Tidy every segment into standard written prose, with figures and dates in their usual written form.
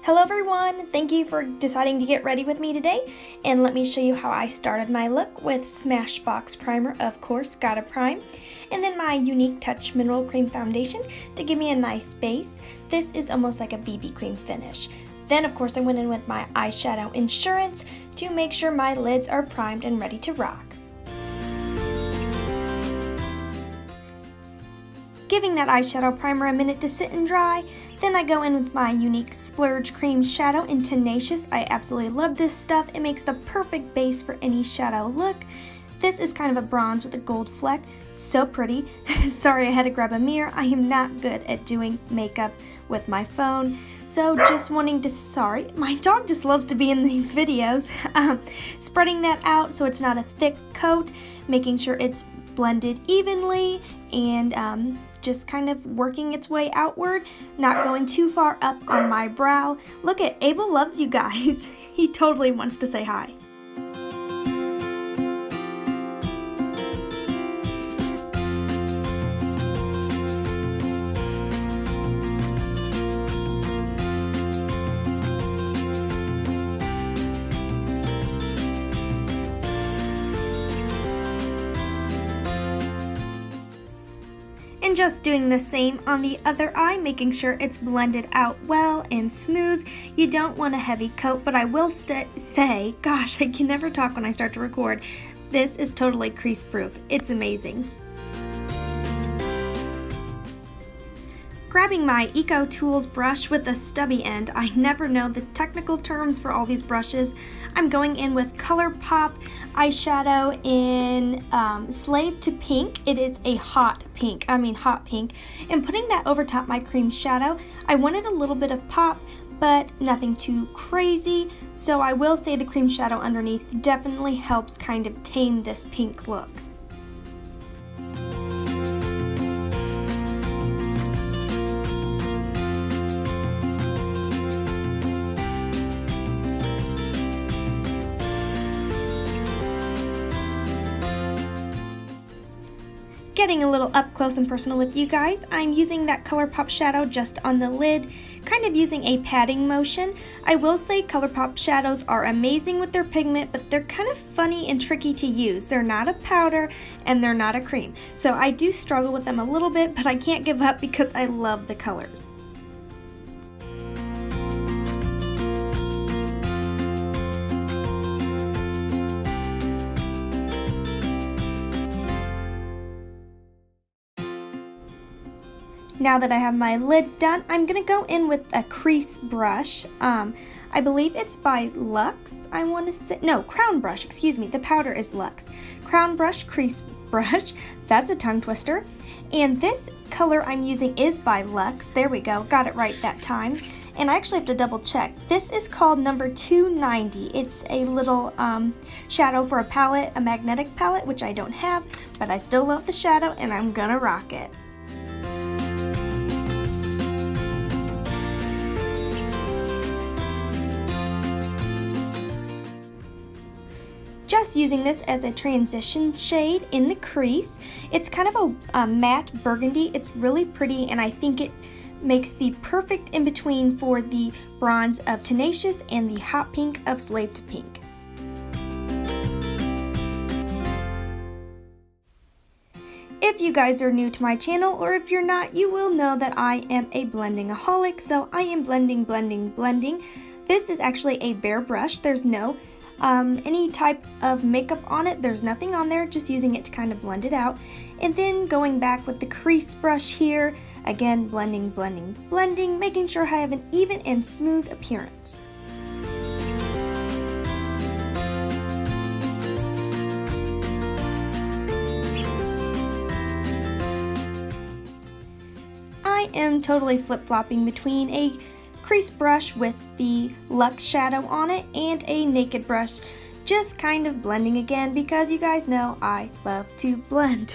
Hello everyone, thank you for deciding to get ready with me today, and let me show you how I started my look with Smashbox Primer, of course, gotta prime, and then my Unique Touch Mineral Cream Foundation to give me a nice base. This is almost like a BB cream finish. Then of course I went in with my eyeshadow Insurance to make sure my lids are primed and ready to rock. Giving that eyeshadow primer a minute to sit and dry, then I go in with my Unique Splurge Cream Shadow in Tenacious. I absolutely love this stuff. It makes the perfect base for any shadow look. This is kind of a bronze with a gold fleck. So pretty. Sorry I had to grab a mirror. I am not good at doing makeup with my phone. So just wanting to, sorry, my dog just loves to be in these videos. Spreading that out so it's not a thick coat, making sure it's blended evenly, and just kind of working its way outward, not going too far up on my brow. Look at Abel loves you guys. He totally wants to say hi. And just doing the same on the other eye, making sure it's blended out well and smooth. You don't want a heavy coat, but I will say, gosh, I can never talk when I start to record. This is totally crease proof. It's amazing. Grabbing my Eco Tools brush with a stubby end. I never know the technical terms for all these brushes. I'm going in with ColourPop eyeshadow in Slave to Pink. It is a hot pink, and putting that over top my cream shadow. I wanted a little bit of pop, but nothing too crazy, so I will say the cream shadow underneath definitely helps kind of tame this pink look. Getting a little up close and personal with you guys, I'm using that ColourPop shadow just on the lid, kind of using a patting motion. I will say ColourPop shadows are amazing with their pigment, but they're kind of funny and tricky to use. They're not a powder and they're not a cream. So I do struggle with them a little bit, but I can't give up because I love the colors. Now that I have my lids done, I'm going to go in with a crease brush. I believe it's by Luxe, I want to say. No, Crown Brush, excuse me. The powder is Luxe. Crown Brush, crease brush. That's a tongue twister. And this color I'm using is by Luxe. There we go. Got it right that time. And I actually have to double check. This is called number 290. It's a little shadow for a palette, a magnetic palette, which I don't have, but I still love the shadow and I'm going to rock it. Just using this as a transition shade in the crease. It's kind of a matte burgundy. It's really pretty, and I think it makes the perfect in-between for the bronze of Tenacious and the hot pink of Slave to Pink. If you guys are new to my channel, or if you're not, you will know that I am a blending-aholic, so I am blending. This is actually a bare brush. There's no any type of makeup on it. There's nothing on there, just using it to kind of blend it out. And then going back with the crease brush here, again blending, making sure I have an even and smooth appearance. I am totally flip-flopping between a crease brush with the Luxe shadow on it and a naked brush, just kind of blending again because you guys know I love to blend.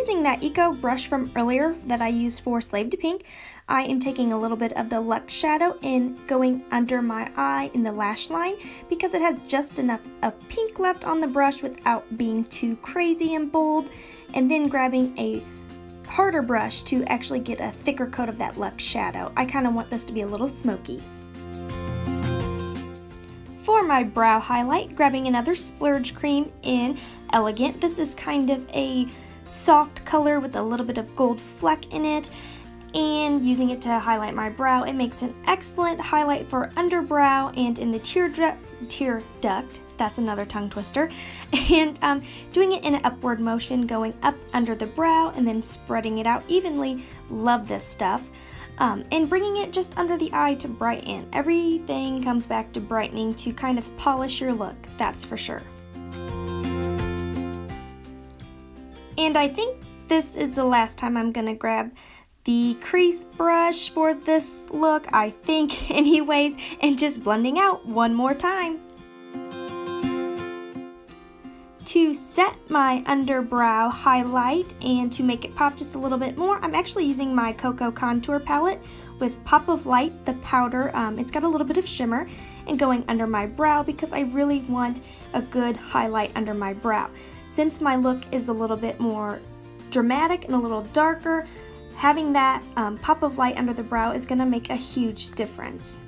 using that Eco brush from earlier that I used for Slave to Pink, I am taking a little bit of the Luxe shadow and going under my eye in the lash line because it has just enough of pink left on the brush without being too crazy and bold, and then grabbing a harder brush to actually get a thicker coat of that Luxe shadow. I kind of want this to be a little smoky. For my brow highlight, grabbing another splurge cream in Elegant. This is kind of a soft color with a little bit of gold fleck in it, and using it to highlight my brow. It makes an excellent highlight for underbrow and in the tear duct. That's another tongue twister. And doing it in an upward motion, going up under the brow and then spreading it out evenly. Love this stuff. And bringing it just under the eye to brighten. Everything comes back to brightening to kind of polish your look, that's for sure. And I think this is the last time I'm gonna grab the crease brush for this look, I think anyways, and just blending out one more time. To set my underbrow highlight and to make it pop just a little bit more, I'm actually using my Cocoa Contour palette with Pop of Light, the powder. It's got a little bit of shimmer, and going under my brow because I really want a good highlight under my brow. Since my look is a little bit more dramatic and a little darker, having that Pop of Light under the brow is going to make a huge difference.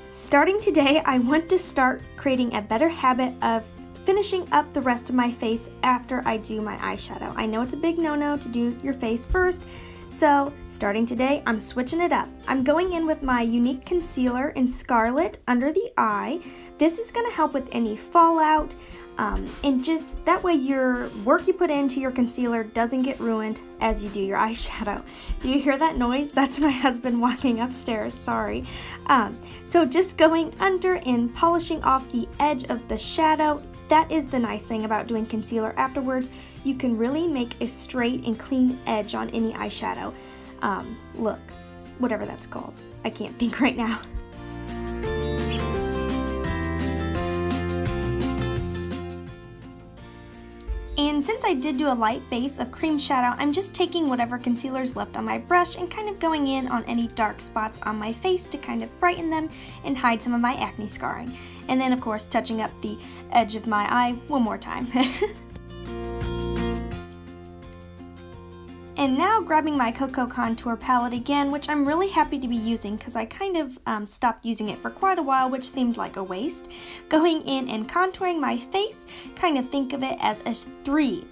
Starting today, I want to start creating a better habit of finishing up the rest of my face after I do my eyeshadow. I know it's a big no-no to do your face first, so starting today, I'm switching it up. I'm going in with my Unique Concealer in Scarlet under the eye. This is going to help with any fallout, and just that way your work you put into your concealer doesn't get ruined as you do your eyeshadow. Do you hear that noise? That's my husband walking upstairs, sorry. So just going under and polishing off the edge of the shadow. That is the nice thing about doing concealer afterwards. You can really make a straight and clean edge on any eyeshadow. Look, whatever that's called. I can't think right now. And since I did do a light base of cream shadow, I'm just taking whatever concealer's left on my brush and kind of going in on any dark spots on my face to kind of brighten them and hide some of my acne scarring. And then of course touching up the edge of my eye one more time. And now grabbing my Cocoa Contour palette again, which I'm really happy to be using because I kind of stopped using it for quite a while, which seemed like a waste. Going in and contouring my face, kind of think of it as a 3,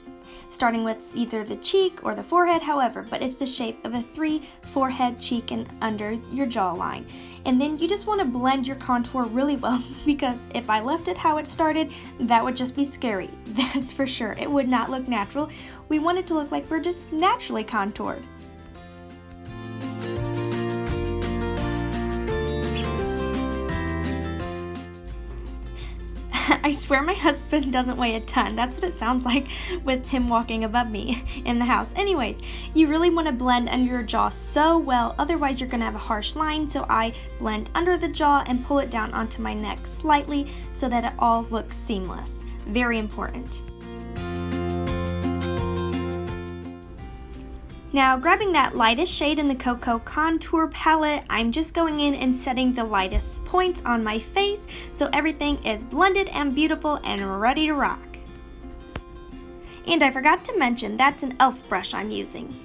starting with either the cheek or the forehead, however, but it's the shape of a 3, forehead, cheek, and under your jawline. And then you just want to blend your contour really well because if I left it how it started, that would just be scary. That's for sure. It would not look natural. We want it to look like we're just naturally contoured. I swear my husband doesn't weigh a ton. That's what it sounds like with him walking above me in the house. Anyways, you really want to blend under your jaw so well, otherwise you're going to have a harsh line. So I blend under the jaw and pull it down onto my neck slightly so that it all looks seamless. Very important. Now grabbing that lightest shade in the Cocoa Contour palette, I'm just going in and setting the lightest points on my face so everything is blended and beautiful and ready to rock. And I forgot to mention, that's an e.l.f. brush I'm using.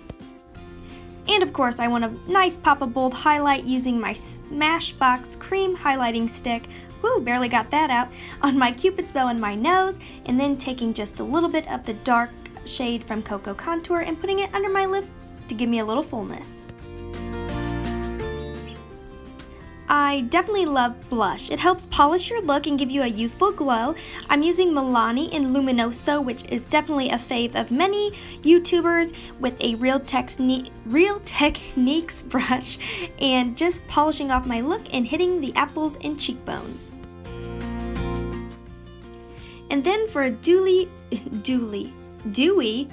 And of course I want a nice pop of bold highlight using my Smashbox cream highlighting stick. Woo, barely got that out. On my Cupid's bow in my nose, and then taking just a little bit of the dark shade from Cocoa Contour and putting it under my lip to give me a little fullness. I definitely love blush. It helps polish your look and give you a youthful glow. I'm using Milani in Luminoso, which is definitely a fave of many YouTubers, with a Real Techniques brush, and just polishing off my look and hitting the apples and cheekbones. And then for a dewy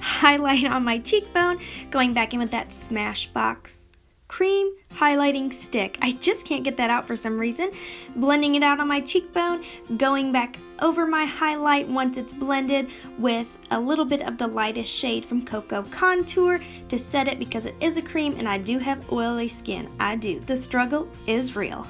highlight on my cheekbone, going back in with that Smashbox cream highlighting stick. I just can't get that out for some reason. Blending it out on my cheekbone, going back over my highlight once it's blended with a little bit of the lightest shade from Cocoa Contour to set it because it is a cream and I do have oily skin. I do. The struggle is real.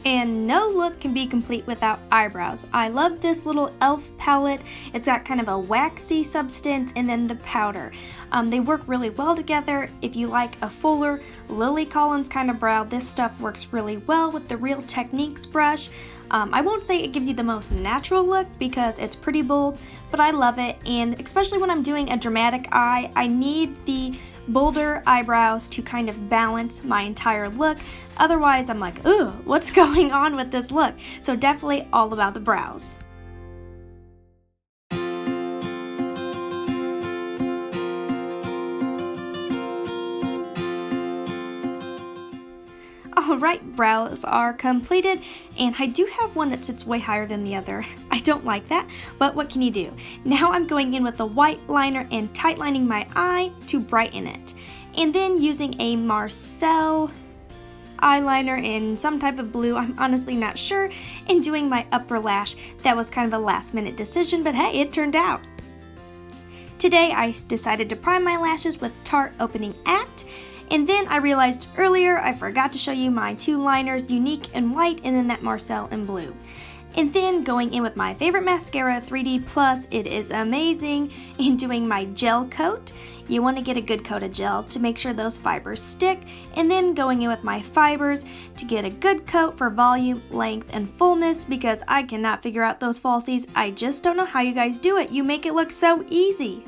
And no look can be complete without eyebrows. I love this little e.l.f. palette. It's got kind of a waxy substance and then the powder. They work really well together. If you like a fuller Lily Collins kind of brow, this stuff works really well with the Real Techniques brush. I won't say it gives you the most natural look because it's pretty bold, but I love it, and especially when I'm doing a dramatic eye, I need the bolder eyebrows to kind of balance my entire look. Otherwise, I'm like, ugh, what's going on with this look? So definitely all about the brows. Alright, brows are completed, and I do have one that sits way higher than the other. I don't like that, but what can you do? Now I'm going in with a white liner and tightlining my eye to brighten it. And then using a Marcel eyeliner in some type of blue, I'm honestly not sure, and doing my upper lash. That was kind of a last minute decision, but hey, it turned out. Today I decided to prime my lashes with Tarte Opening Act. And then I realized earlier I forgot to show you my two liners, Unique in white and then that Marcel in blue. And then going in with my favorite mascara, 3D Plus, it is amazing, and doing my gel coat. You want to get a good coat of gel to make sure those fibers stick, and then going in with my fibers to get a good coat for volume, length, and fullness because I cannot figure out those falsies. I just don't know how you guys do it. You make it look so easy.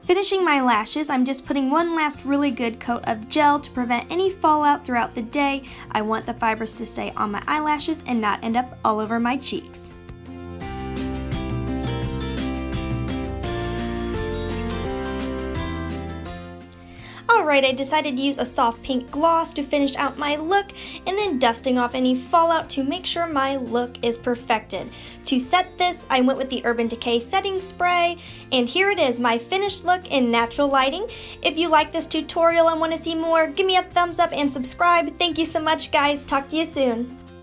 Finishing my lashes, I'm just putting one last really good coat of gel to prevent any fallout throughout the day. I want the fibers to stay on my eyelashes and not end up all over my cheeks. Alright, I decided to use a soft pink gloss to finish out my look and then dusting off any fallout to make sure my look is perfected. To set this, I went with the Urban Decay setting spray, and here it is, my finished look in natural lighting. If you like this tutorial and want to see more, give me a thumbs up and subscribe. Thank you so much, guys. Talk to you soon.